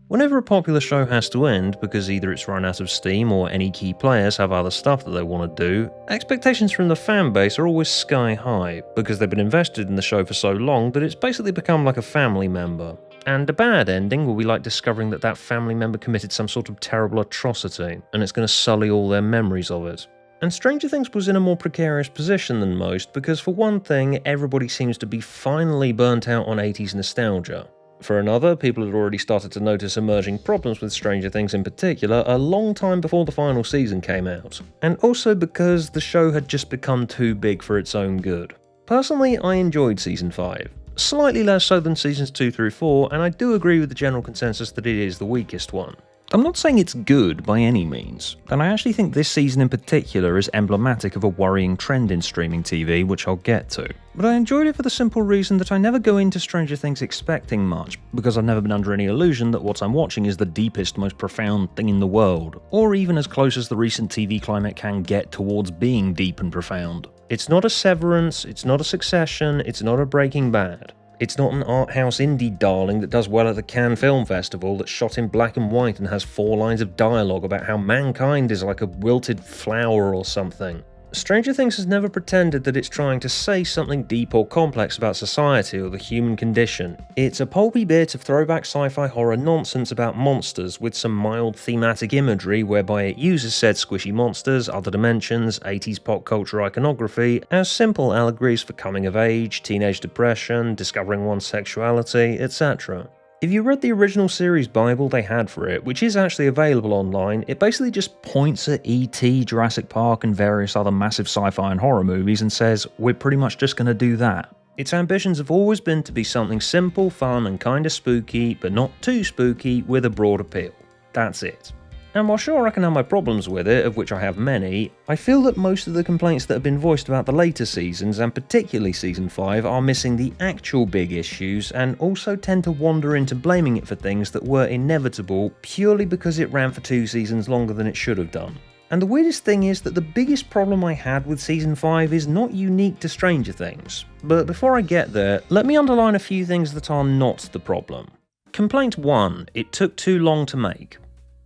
Whenever a popular show has to end because either it's run out of steam or any key players have other stuff that they want to do, expectations from the fanbase are always sky high because they've been invested in the show for so long that it's basically become like a family member. And a bad ending will be like discovering that family member committed some sort of terrible atrocity, and it's going to sully all their memories of it. And Stranger Things was in a more precarious position than most because for one thing, everybody seems to be finally burnt out on 80s nostalgia. For another, people had already started to notice emerging problems with Stranger Things in particular a long time before the final season came out, and also because the show had just become too big for its own good. Personally, I enjoyed Season 5, slightly less so than Seasons 2 through 4, and I do agree with the general consensus that it is the weakest one. I'm not saying it's good by any means, and I actually think this season in particular is emblematic of a worrying trend in streaming TV, which I'll get to. But I enjoyed it for the simple reason that I never go into Stranger Things expecting much, because I've never been under any illusion that what I'm watching is the deepest, most profound thing in the world, or even as close as the recent TV climate can get towards being deep and profound. It's not a Severance, it's not a Succession, it's not a Breaking Bad. It's not an art house indie darling that does well at the Cannes Film Festival that's shot in black and white and has 4 lines of dialogue about how mankind is like a wilted flower or something. Stranger Things has never pretended that it's trying to say something deep or complex about society or the human condition. It's a pulpy bit of throwback sci-fi horror nonsense about monsters with some mild thematic imagery whereby it uses said squishy monsters, other dimensions, 80s pop culture iconography as simple allegories for coming of age, teenage depression, discovering one's sexuality, etc. If you read the original series Bible they had for it, which is actually available online, it basically just points at E.T., Jurassic Park and various other massive sci-fi and horror movies and says, we're pretty much just going to do that. Its ambitions have always been to be something simple, fun and kinda spooky, but not too spooky, with a broad appeal. That's it. And while sure I can have my problems with it, of which I have many, I feel that most of the complaints that have been voiced about the later seasons, and particularly Season 5, are missing the actual big issues, and also tend to wander into blaming it for things that were inevitable purely because it ran for 2 seasons longer than it should have done. And the weirdest thing is that the biggest problem I had with Season 5 is not unique to Stranger Things. But before I get there, let me underline a few things that are not the problem. Complaint 1, it took too long to make.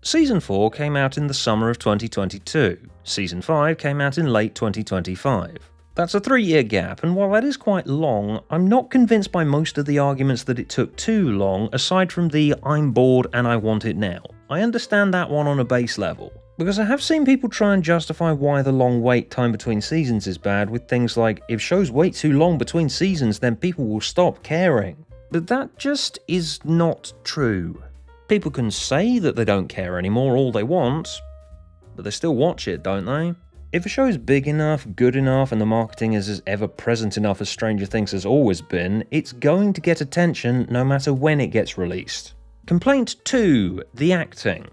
Season 4 came out in the summer of 2022, Season 5 came out in late 2025. That's a 3-year gap, and while that is quite long, I'm not convinced by most of the arguments that it took too long, aside from the I'm bored and I want it now. I understand that one on a base level, because I have seen people try and justify why the long wait time between seasons is bad with things like, if shows wait too long between seasons then people will stop caring. But that just is not true. People can say that they don't care anymore all they want, but they still watch it, don't they? If a show is big enough, good enough, and the marketing is as ever-present enough as Stranger Things has always been, it's going to get attention no matter when it gets released. Complaint 2, the acting.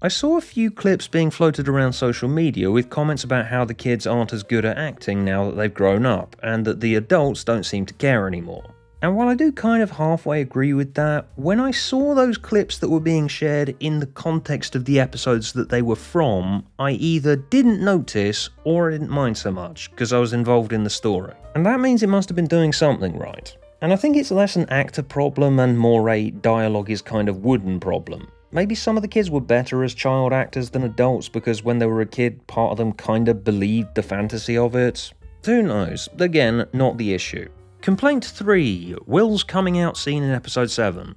I saw a few clips being floated around social media with comments about how the kids aren't as good at acting now that they've grown up, and that the adults don't seem to care anymore. And while I do kind of halfway agree with that, when I saw those clips that were being shared in the context of the episodes that they were from, I either didn't notice or I didn't mind so much, because I was involved in the story. And that means it must have been doing something right. And I think it's less an actor problem and more a dialogue is kind of wooden problem. Maybe some of the kids were better as child actors than adults because when they were a kid, part of them kinda believed the fantasy of it. Who knows? Again, not the issue. Complaint 3, Will's coming out scene in episode 7.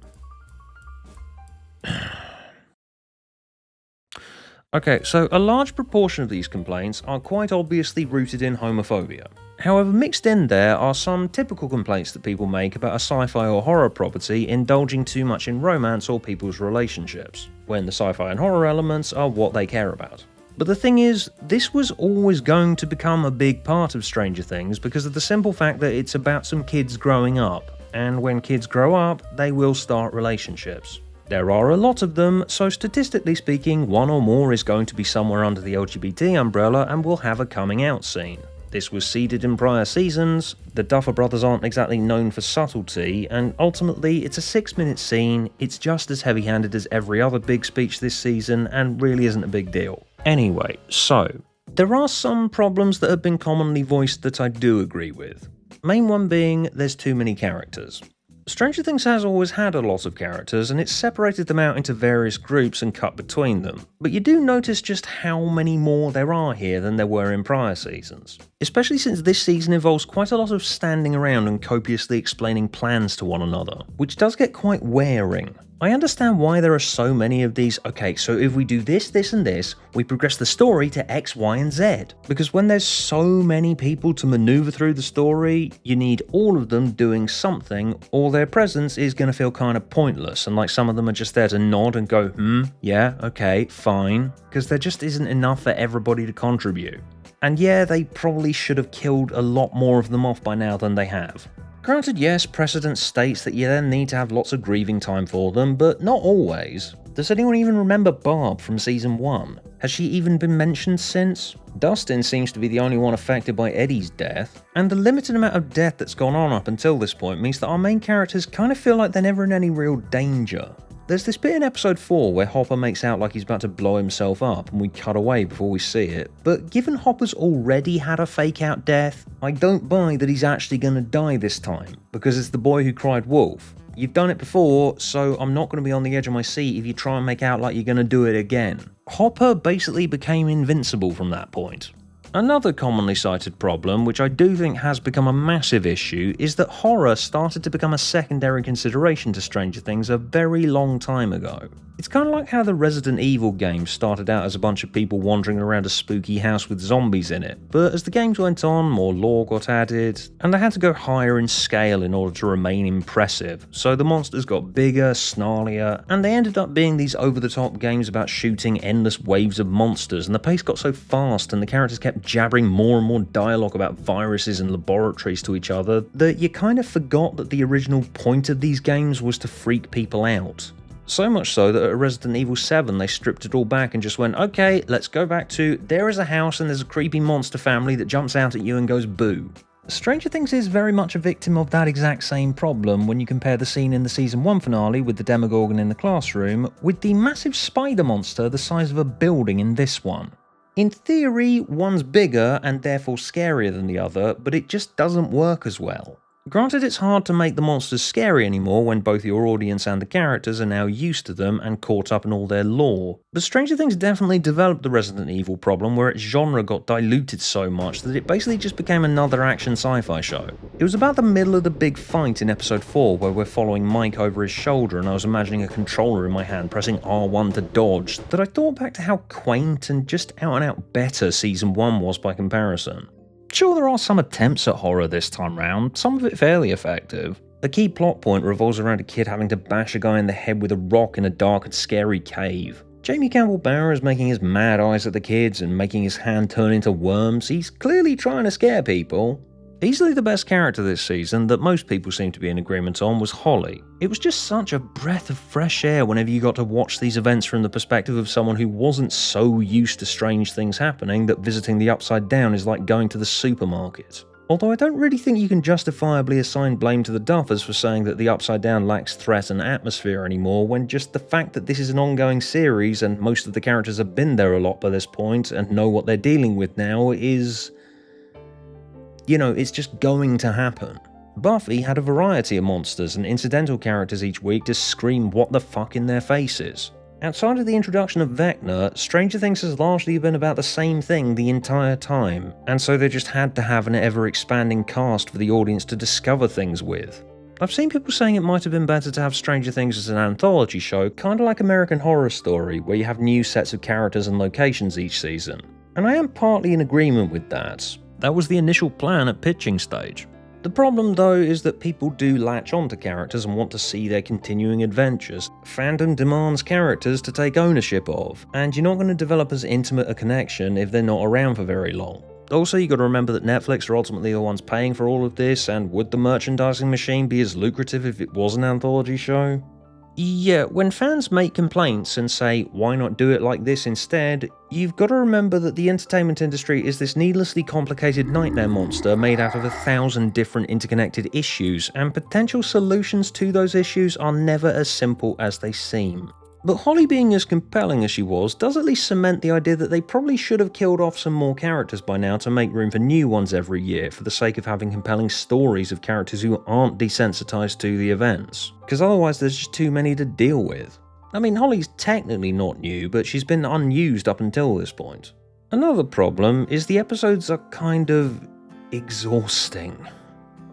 Okay, so a large proportion of these complaints are quite obviously rooted in homophobia. However, mixed in there are some typical complaints that people make about a sci-fi or horror property indulging too much in romance or people's relationships, when the sci-fi and horror elements are what they care about. But the thing is, this was always going to become a big part of Stranger Things because of the simple fact that it's about some kids growing up, and when kids grow up, they will start relationships. There are a lot of them, so statistically speaking, one or more is going to be somewhere under the LGBT umbrella and will have a coming out scene. This was seeded in prior seasons, the Duffer Brothers aren't exactly known for subtlety, and ultimately it's a 6-minute scene, it's just as heavy-handed as every other big speech this season, and really isn't a big deal. Anyway, so, there are some problems that have been commonly voiced that I do agree with. Main one being, there's too many characters. Stranger Things has always had a lot of characters, and it's separated them out into various groups and cut between them, but you do notice just how many more there are here than there were in prior seasons. Especially since this season involves quite a lot of standing around and copiously explaining plans to one another, which does get quite wearing. I understand why there are so many of these, okay, so if we do this, this and this, we progress the story to X, Y, and Z. Because when there's so many people to maneuver through the story, you need all of them doing something, or their presence is going to feel kind of pointless, and like some of them are just there to nod and go, yeah, okay, fine, because there just isn't enough for everybody to contribute. And yeah, they probably should have killed a lot more of them off by now than they have. Granted, yes, precedent states that you then need to have lots of grieving time for them, but not always. Does anyone even remember Barb from season 1? Has she even been mentioned since? Dustin seems to be the only one affected by Eddie's death, and the limited amount of death that's gone on up until this point means that our main characters kind of feel like they're never in any real danger. There's this bit in episode 4 where Hopper makes out like he's about to blow himself up and we cut away before we see it, but given Hopper's already had a fake out death, I don't buy that he's actually going to die this time, because it's the boy who cried wolf. You've done it before, so I'm not going to be on the edge of my seat if you try and make out like you're going to do it again. Hopper basically became invincible from that point. Another commonly cited problem, which I do think has become a massive issue, is that horror started to become a secondary consideration to Stranger Things a very long time ago. It's kind of like how the Resident Evil games started out as a bunch of people wandering around a spooky house with zombies in it, but as the games went on, more lore got added, and they had to go higher in scale in order to remain impressive, so the monsters got bigger, snarlier, and they ended up being these over-the-top games about shooting endless waves of monsters, and the pace got so fast and the characters kept jabbering more and more dialogue about viruses and laboratories to each other that you kind of forgot that the original point of these games was to freak people out. So much so that at Resident Evil 7 they stripped it all back and just went, okay, let's go back to, there is a house and there's a creepy monster family that jumps out at you and goes boo. Stranger Things is very much a victim of that exact same problem when you compare the scene in the season 1 finale with the Demogorgon in the classroom with the massive spider monster the size of a building in this one. In theory, one's bigger and therefore scarier than the other, but it just doesn't work as well. Granted, it's hard to make the monsters scary anymore when both your audience and the characters are now used to them and caught up in all their lore, but Stranger Things definitely developed the Resident Evil problem where its genre got diluted so much that it basically just became another action sci-fi show. It was about the middle of the big fight in episode 4 where we're following Mike over his shoulder and I was imagining a controller in my hand pressing R1 to dodge that I thought back to how quaint and just out and out better season 1 was by comparison. Sure, there are some attempts at horror this time round, some of it fairly effective. The key plot point revolves around a kid having to bash a guy in the head with a rock in a dark and scary cave. Jamie Campbell Bower is making his mad eyes at the kids and making his hand turn into worms. He's clearly trying to scare people. Easily the best character this season that most people seem to be in agreement on was Holly. It was just such a breath of fresh air whenever you got to watch these events from the perspective of someone who wasn't so used to strange things happening that visiting the Upside Down is like going to the supermarket. Although I don't really think you can justifiably assign blame to the Duffers for saying that the Upside Down lacks threat and atmosphere anymore, when just the fact that this is an ongoing series and most of the characters have been there a lot by this point and know what they're dealing with now is... you know, it's just going to happen. Buffy had a variety of monsters and incidental characters each week to scream what the fuck in their faces. Outside of the introduction of Vecna, Stranger Things has largely been about the same thing the entire time, and so they just had to have an ever-expanding cast for the audience to discover things with. I've seen people saying it might have been better to have Stranger Things as an anthology show, kinda like American Horror Story, where you have new sets of characters and locations each season. And I am partly in agreement with that. That was the initial plan at pitching stage. The problem though is that people do latch onto characters and want to see their continuing adventures. Fandom demands characters to take ownership of, and you're not going to develop as intimate a connection if they're not around for very long. Also, you got to remember that Netflix are ultimately the ones paying for all of this, and would the merchandising machine be as lucrative if it was an anthology show? Yeah, when fans make complaints and say, why not do it like this instead, you've got to remember that the entertainment industry is this needlessly complicated nightmare monster made out of 1,000 different interconnected issues, and potential solutions to those issues are never as simple as they seem. But Holly being as compelling as she was does at least cement the idea that they probably should have killed off some more characters by now to make room for new ones every year for the sake of having compelling stories of characters who aren't desensitized to the events. Because otherwise there's just too many to deal with. I mean, Holly's technically not new, but she's been unused up until this point. Another problem is the episodes are kind of exhausting.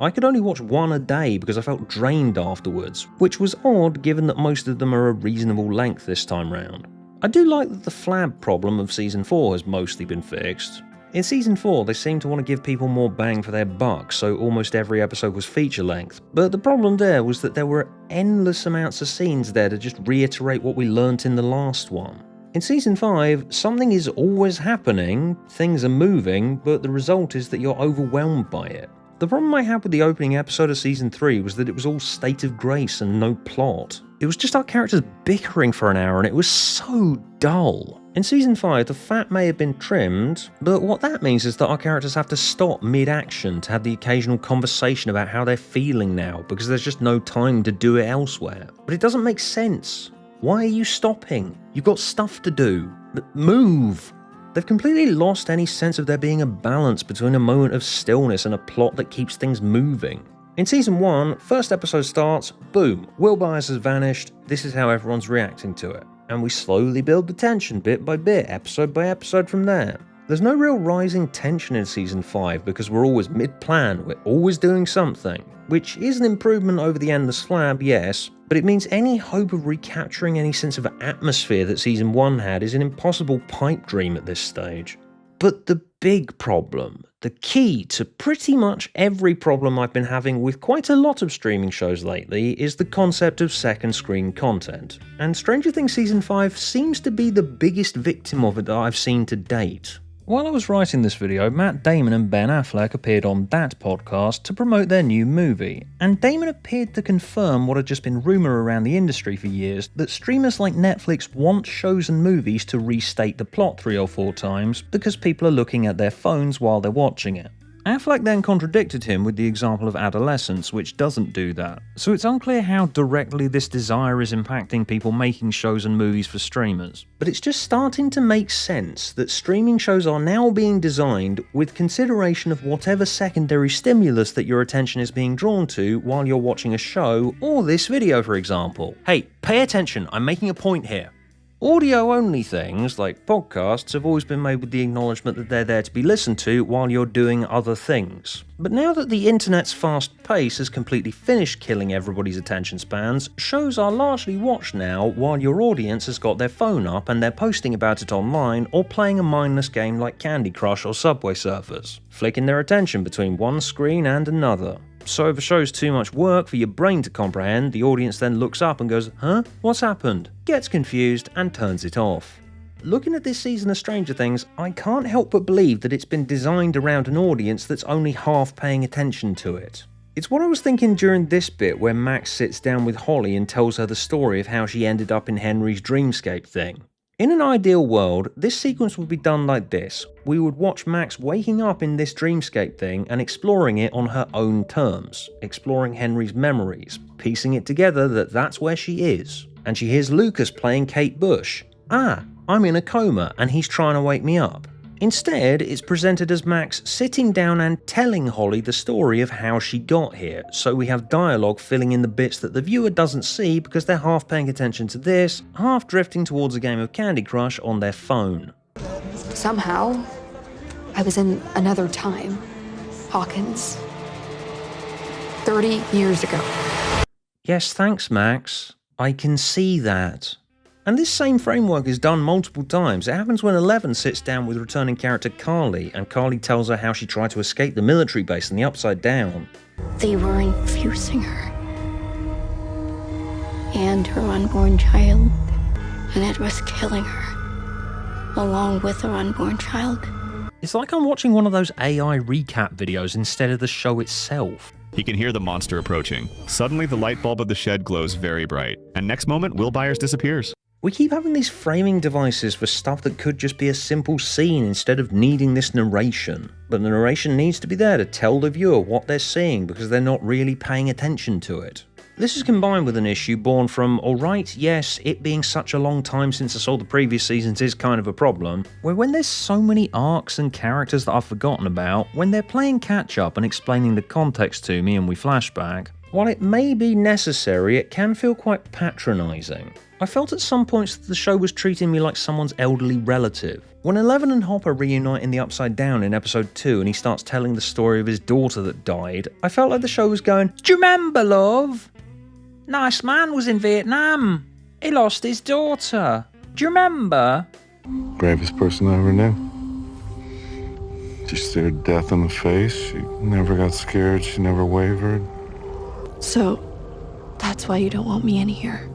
I could only watch one a day because I felt drained afterwards, which was odd given that most of them are a reasonable length this time round. I do like that the flab problem of Season 4 has mostly been fixed. In Season 4, they seem to want to give people more bang for their buck, so almost every episode was feature length, but the problem there was that there were endless amounts of scenes there to just reiterate what we learnt in the last one. In Season 5, something is always happening, things are moving, but the result is that you're overwhelmed by it. The problem I had with the opening episode of Season 3 was that it was all state of grace and no plot. It was just our characters bickering for an hour and it was so dull. In Season 5, the fat may have been trimmed, but what that means is that our characters have to stop mid-action to have the occasional conversation about how they're feeling now, because there's just no time to do it elsewhere. But it doesn't make sense. Why are you stopping? You've got stuff to do. Move! They've completely lost any sense of there being a balance between a moment of stillness and a plot that keeps things moving. In Season 1, first episode starts, boom, Will Byers has vanished, this is how everyone's reacting to it. And we slowly build the tension bit by bit, episode by episode from there. There's no real rising tension in Season 5 because we're always mid-plan, we're always doing something. Which is an improvement over the endless flab, yes, but it means any hope of recapturing any sense of atmosphere that Season 1 had is an impossible pipe dream at this stage. But the big problem, the key to pretty much every problem I've been having with quite a lot of streaming shows lately, is the concept of second screen content. And Stranger Things Season 5 seems to be the biggest victim of it that I've seen to date. While I was writing this video, Matt Damon and Ben Affleck appeared on that podcast to promote their new movie, and Damon appeared to confirm what had just been rumour around the industry for years, that streamers like Netflix want shows and movies to restate the plot 3 or 4 times because people are looking at their phones while they're watching it. Affleck then contradicted him with the example of Adolescence, which doesn't do that, so it's unclear how directly this desire is impacting people making shows and movies for streamers. But it's just starting to make sense that streaming shows are now being designed with consideration of whatever secondary stimulus that your attention is being drawn to while you're watching a show, or this video for example. Hey, pay attention, I'm making a point here. Audio-only things, like podcasts, have always been made with the acknowledgement that they're there to be listened to while you're doing other things. But now that the internet's fast pace has completely finished killing everybody's attention spans, shows are largely watched now while your audience has got their phone up and they're posting about it online or playing a mindless game like Candy Crush or Subway Surfers, flicking their attention between one screen and another. So if a show's too much work for your brain to comprehend, the audience then looks up and goes, huh? What's happened? Gets confused and turns it off. Looking at this season of Stranger Things, I can't help but believe that it's been designed around an audience that's only half paying attention to it. It's what I was thinking during this bit where Max sits down with Holly and tells her the story of how she ended up in Henry's dreamscape thing. In an ideal world, this sequence would be done like this. We would watch Max waking up in this dreamscape thing and exploring it on her own terms, exploring Henry's memories, piecing it together that that's where she is. And she hears Lucas playing Kate Bush. Ah, I'm in a coma and he's trying to wake me up. Instead, it's presented as Max sitting down and telling Holly the story of how she got here, so we have dialogue filling in the bits that the viewer doesn't see because they're half paying attention to this, half drifting towards a game of Candy Crush on their phone. Somehow, I was in another time. Hawkins. 30 years ago. Yes, thanks, Max. I can see that. And this same framework is done multiple times. It happens when Eleven sits down with returning character Carly, and Carly tells her how she tried to escape the military base in the Upside Down. They were infusing her. And her unborn child. And it was killing her. Along with her unborn child. It's like I'm watching one of those AI recap videos instead of the show itself. He can hear the monster approaching. Suddenly, the light bulb of the shed glows very bright. And next moment, Will Byers disappears. We keep having these framing devices for stuff that could just be a simple scene instead of needing this narration. But the narration needs to be there to tell the viewer what they're seeing because they're not really paying attention to it. This is combined with an issue born from, alright, yes, it being such a long time since I saw the previous seasons is kind of a problem, where when there's so many arcs and characters that I've forgotten about, when they're playing catch up and explaining the context to me and we flashback, while it may be necessary, it can feel quite patronising. I felt at some points that the show was treating me like someone's elderly relative. When Eleven and Hopper reunite in the Upside Down in episode 2 and he starts telling the story of his daughter that died, I felt like the show was going, "Do you remember, love? Nice man was in Vietnam. He lost his daughter. Do you remember?" Bravest person I ever knew. She stared death in the face. She never got scared. She never wavered. So, that's why you don't want me in here.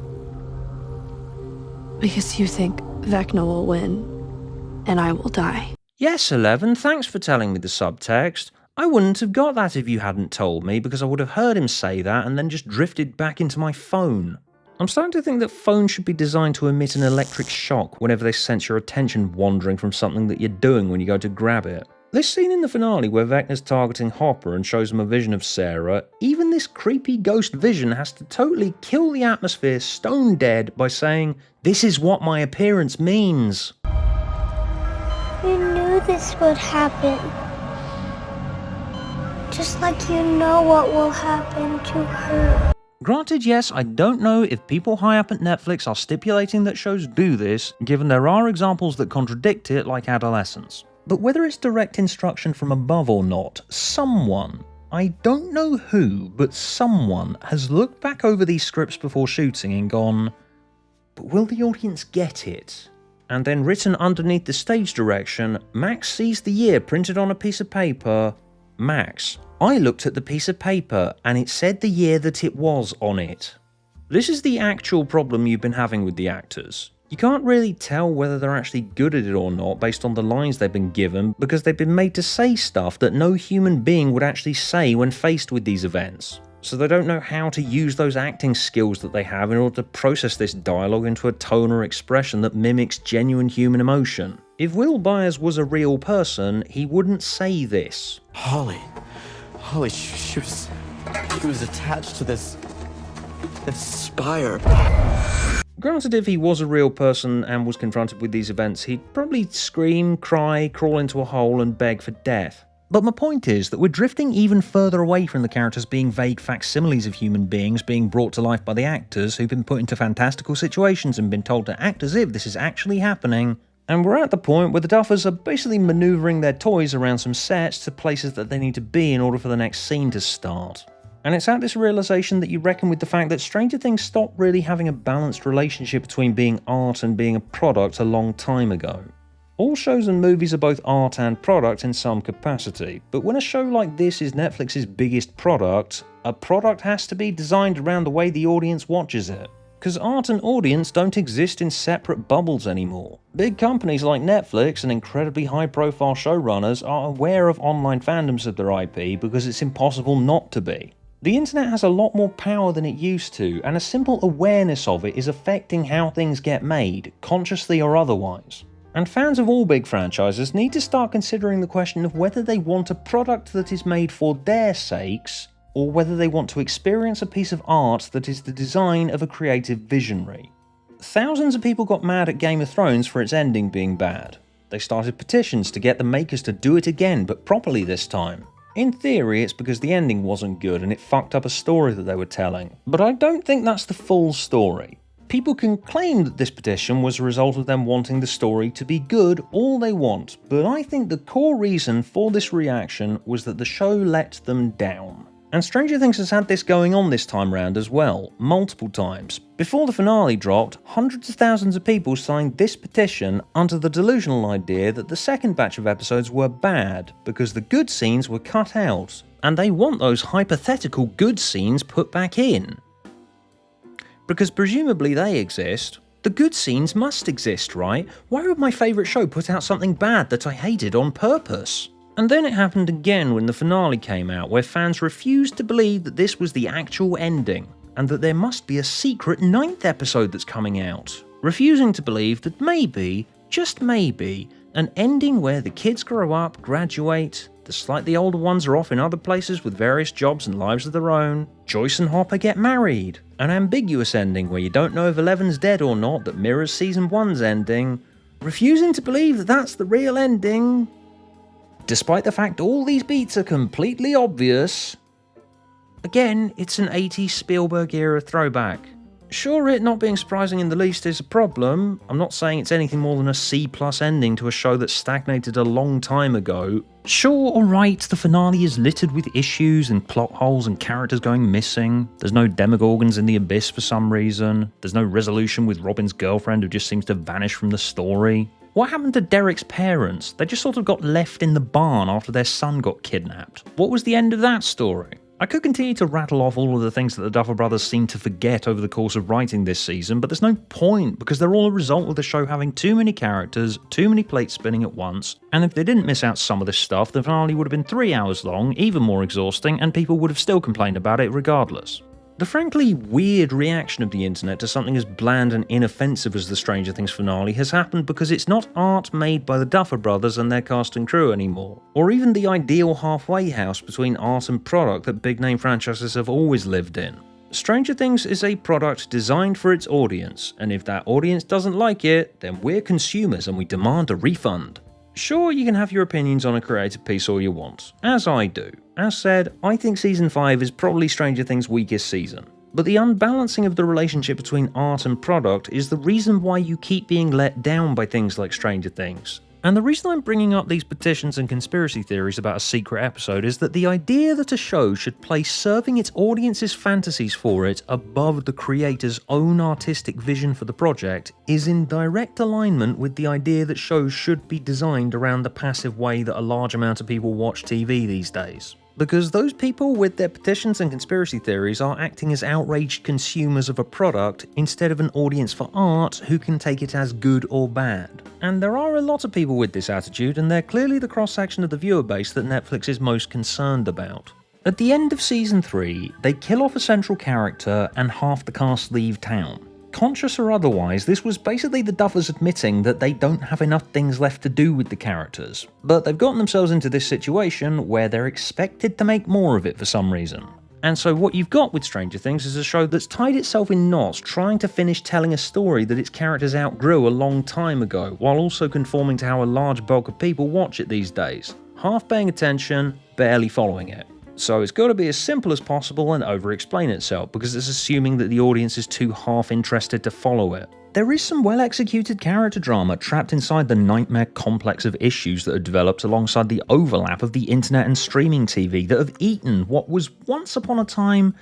Because you think Vecna will win, and I will die. Yes, Eleven, thanks for telling me the subtext. I wouldn't have got that if you hadn't told me, because I would have heard him say that and then just drifted back into my phone. I'm starting to think that phones should be designed to emit an electric shock whenever they sense your attention wandering from something that you're doing when you go to grab it. This scene in the finale where Vecna's targeting Hopper and shows him a vision of Sarah, even this creepy ghost vision has to totally kill the atmosphere stone dead by saying, "This is what my appearance means." You knew this would happen. Just like you know what will happen to her. Granted, yes, I don't know if people high up at Netflix are stipulating that shows do this, given there are examples that contradict it like Adolescence. But whether it's direct instruction from above or not, someone, I don't know who, but someone has looked back over these scripts before shooting and gone, "But will the audience get it?" And then written underneath the stage direction, "Max sees the year printed on a piece of paper. Max, I looked at the piece of paper and it said the year that it was on it." This is the actual problem you've been having with the actors. You can't really tell whether they're actually good at it or not based on the lines they've been given, because they've been made to say stuff that no human being would actually say when faced with these events. So they don't know how to use those acting skills that they have in order to process this dialogue into a tone or expression that mimics genuine human emotion. If Will Byers was a real person, he wouldn't say this. Holly, she was attached to this spire. Granted, if he was a real person and was confronted with these events, he'd probably scream, cry, crawl into a hole and beg for death. But my point is that we're drifting even further away from the characters being vague facsimiles of human beings being brought to life by the actors who've been put into fantastical situations and been told to act as if this is actually happening. And we're at the point where the Duffers are basically manoeuvring their toys around some sets to places that they need to be in order for the next scene to start. And it's at this realization that you reckon with the fact that Stranger Things stopped really having a balanced relationship between being art and being a product a long time ago. All shows and movies are both art and product in some capacity, but when a show like this is Netflix's biggest product, a product has to be designed around the way the audience watches it. Because art and audience don't exist in separate bubbles anymore. Big companies like Netflix and incredibly high-profile showrunners are aware of online fandoms of their IP because it's impossible not to be. The internet has a lot more power than it used to, and a simple awareness of it is affecting how things get made, consciously or otherwise. And fans of all big franchises need to start considering the question of whether they want a product that is made for their sakes, or whether they want to experience a piece of art that is the design of a creative visionary. Thousands of people got mad at Game of Thrones for its ending being bad. They started petitions to get the makers to do it again, but properly this time. In theory, it's because the ending wasn't good and it fucked up a story that they were telling, but I don't think that's the full story. People can claim that this petition was a result of them wanting the story to be good all they want, but I think the core reason for this reaction was that the show let them down. And Stranger Things has had this going on this time round as well, multiple times. Before the finale dropped, hundreds of thousands of people signed this petition under the delusional idea that the second batch of episodes were bad because the good scenes were cut out, and they want those hypothetical good scenes put back in. Because presumably they exist. The good scenes must exist, right? Why would my favourite show put out something bad that I hated on purpose? And then it happened again when the finale came out, where fans refused to believe that this was the actual ending, and that there must be a secret 9th episode that's coming out. Refusing to believe that maybe, just maybe, An ending where the kids grow up, graduate, the slightly older ones are off in other places with various jobs and lives of their own. Joyce and Hopper get married. An ambiguous ending where you don't know if Eleven's dead or not that mirrors season 1's ending. Refusing to believe that that's the real ending. Despite the fact all these beats are completely obvious. Again, it's an 80s Spielberg era throwback. Sure, it not being surprising in the least is a problem. I'm not saying it's anything more than a C+ ending to a show that stagnated a long time ago. Sure, alright, the finale is littered with issues and plot holes and characters going missing. There's no Demogorgons in the abyss for some reason. There's no resolution with Robin's girlfriend who just seems to vanish from the story. What happened to Derek's parents? They just sort of got left in the barn after their son got kidnapped. What was the end of that story? I could continue to rattle off all of the things that the Duffer Brothers seem to forget over the course of writing this season, but there's no point because they're all a result of the show having too many characters, too many plates spinning at once, and if they didn't miss out some of this stuff, the finale would have been 3 hours long, even more exhausting, and people would have still complained about it regardless. The frankly weird reaction of the internet to something as bland and inoffensive as the Stranger Things finale has happened because it's not art made by the Duffer Brothers and their cast and crew anymore, or even the ideal halfway house between art and product that big name franchises have always lived in. Stranger Things is a product designed for its audience, and if that audience doesn't like it, then we're consumers and we demand a refund. Sure, you can have your opinions on a creative piece all you want, as I do. As said, I think Season 5 is probably Stranger Things' weakest season. But the unbalancing of the relationship between art and product is the reason why you keep being let down by things like Stranger Things. And the reason I'm bringing up these petitions and conspiracy theories about a secret episode is that the idea that a show should place serving its audience's fantasies for it above the creator's own artistic vision for the project is in direct alignment with the idea that shows should be designed around the passive way that a large amount of people watch TV these days. Because those people with their petitions and conspiracy theories are acting as outraged consumers of a product instead of an audience for art who can take it as good or bad. And there are a lot of people with this attitude, and they're clearly the cross-section of the viewer base that Netflix is most concerned about. At the end of Season 3, they kill off a central character and half the cast leave town. Conscious or otherwise, this was basically the Duffers admitting that they don't have enough things left to do with the characters, but they've gotten themselves into this situation where they're expected to make more of it for some reason. And so what you've got with Stranger Things is a show that's tied itself in knots trying to finish telling a story that its characters outgrew a long time ago, while also conforming to how a large bulk of people watch it these days. Half paying attention, barely following it. So it's got to be as simple as possible and over-explain itself, because it's assuming that the audience is too half-interested to follow it. There is some well-executed character drama trapped inside the nightmare complex of issues that have developed alongside the overlap of the internet and streaming TV that have eaten what was once upon a time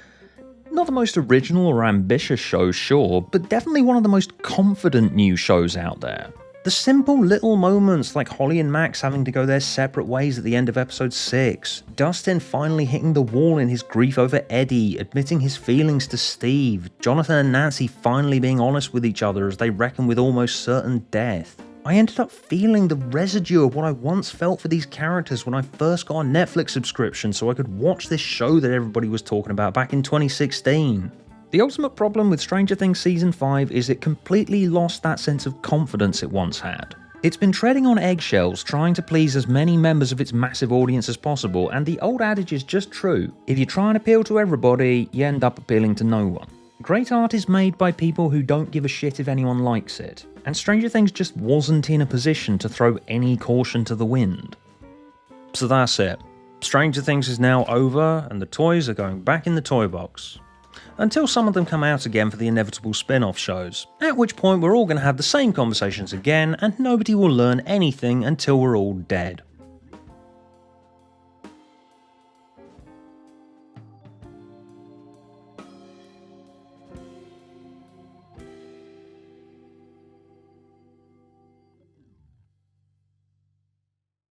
not the most original or ambitious show, sure, but definitely one of the most confident new shows out there. The simple little moments like Holly and Max having to go their separate ways at the end of episode 6, Dustin finally hitting the wall in his grief over Eddie, admitting his feelings to Steve, Jonathan and Nancy finally being honest with each other as they reckon with almost certain death. I ended up feeling the residue of what I once felt for these characters when I first got a Netflix subscription so I could watch this show that everybody was talking about back in 2016. The ultimate problem with Stranger Things Season 5 is it completely lost that sense of confidence it once had. It's been treading on eggshells trying to please as many members of its massive audience as possible, and the old adage is just true. If you try and appeal to everybody, you end up appealing to no one. Great art is made by people who don't give a shit if anyone likes it, and Stranger Things just wasn't in a position to throw any caution to the wind. So that's it. Stranger Things is now over, and the toys are going back in the toy box. Until some of them come out again for the inevitable spin-off shows, at which point we're all going to have the same conversations again and nobody will learn anything until we're all dead.